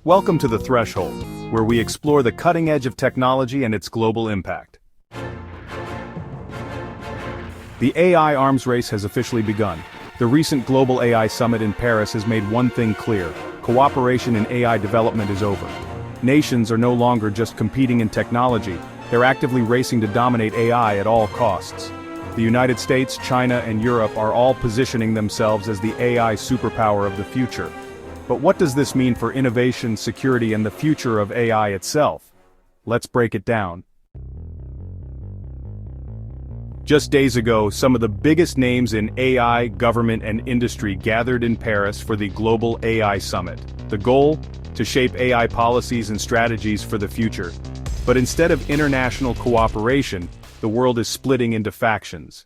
Welcome to The Threshold, where we explore the cutting edge of technology and its global impact. The AI arms race has officially begun. The recent Global AI Summit in Paris has made one thing clear: cooperation in AI development is over. Nations are no longer just competing in technology, they're actively racing to dominate AI at all costs. The United States, China, and Europe are all positioning themselves as the AI superpower of the future. But what does this mean for innovation, security, and the future of AI itself? Let's break it down. Just days ago, some of the biggest names in AI, government, and industry gathered in Paris for the Global AI Summit. The goal? To shape AI policies and strategies for the future. But instead of international cooperation, the world is splitting into factions.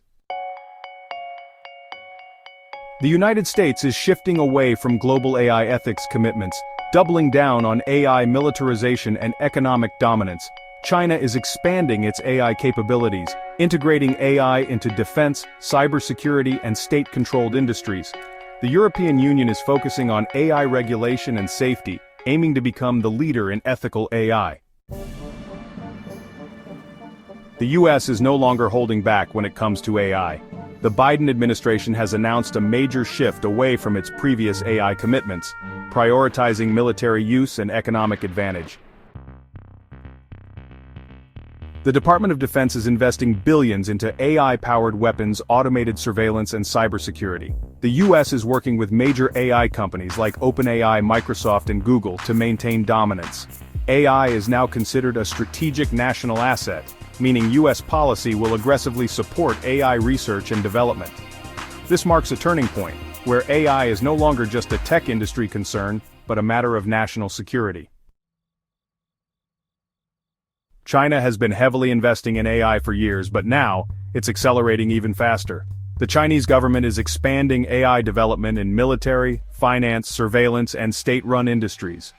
The United States is shifting away from global AI ethics commitments, doubling down on AI militarization and economic dominance. China is expanding its AI capabilities, integrating AI into defense, cybersecurity, and state-controlled industries. The European Union is focusing on AI regulation and safety, aiming to become the leader in ethical AI. The US is no longer holding back when it comes to AI. The Biden administration has announced a major shift away from its previous AI commitments, prioritizing military use and economic advantage. The Department of Defense is investing billions into AI-powered weapons, automated surveillance, and cybersecurity. The US is working with major AI companies like OpenAI, Microsoft, and Google to maintain dominance. AI is now considered a strategic national asset, meaning US policy will aggressively support AI research and development. This marks a turning point, where AI is no longer just a tech industry concern, but a matter of national security. China has been heavily investing in AI for years, but now, it's accelerating even faster. The Chinese government is expanding AI development in military, finance, surveillance, and state-run industries.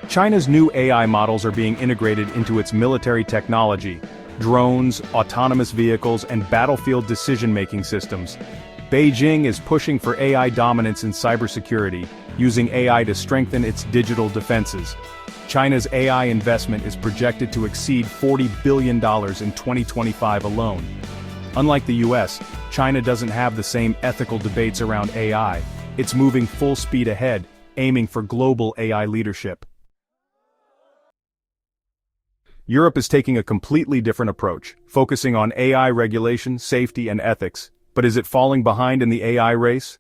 China's new AI models are being integrated into its military technology: drones, autonomous vehicles, and battlefield decision-making systems. Beijing is pushing for AI dominance in cybersecurity, using AI to strengthen its digital defenses. China's AI investment is projected to exceed $40 billion in 2025 alone. Unlike the US, China doesn't have the same ethical debates around AI. It's moving full speed ahead, aiming for global AI leadership. Europe is taking a completely different approach, focusing on AI regulation, safety, and ethics. But is it falling behind in the AI race?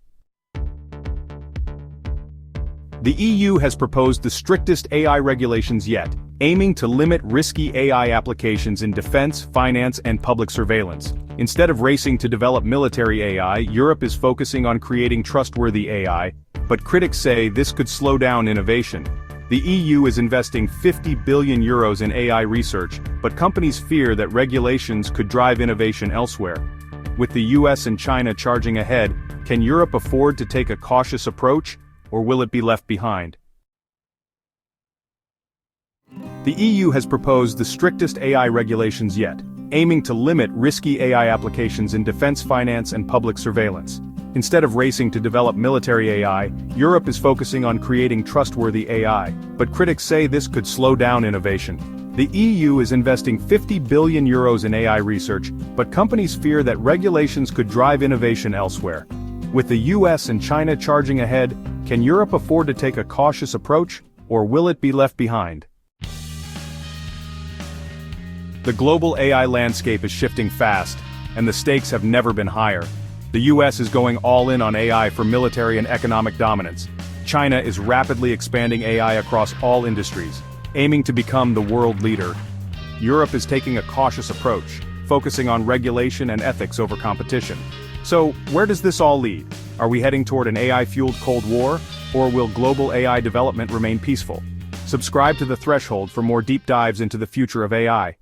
The EU has proposed the strictest AI regulations yet, aiming to limit risky AI applications in defense, finance, and public surveillance. Instead of racing to develop military AI, Europe is focusing on creating trustworthy AI, but critics say this could slow down innovation. The EU is investing €50 billion in AI research, but companies fear that regulations could drive innovation elsewhere. With the US and China charging ahead, can Europe afford to take a cautious approach, or will it be left behind? The EU has proposed the strictest AI regulations yet, aiming to limit risky AI applications in defense, finance, and public surveillance. Instead of racing to develop military AI, Europe is focusing on creating trustworthy AI, but critics say this could slow down innovation. The EU is investing €50 billion in AI research, but companies fear that regulations could drive innovation elsewhere. With the US and China charging ahead, can Europe afford to take a cautious approach, or will it be left behind? The global AI landscape is shifting fast, and the stakes have never been higher. The US is going all in on AI for military and economic dominance. China is rapidly expanding AI across all industries, aiming to become the world leader. Europe is taking a cautious approach, focusing on regulation and ethics over competition. So, where does this all lead? Are we heading toward an AI-fueled Cold War, or will global AI development remain peaceful? Subscribe to The Threshold for more deep dives into the future of AI.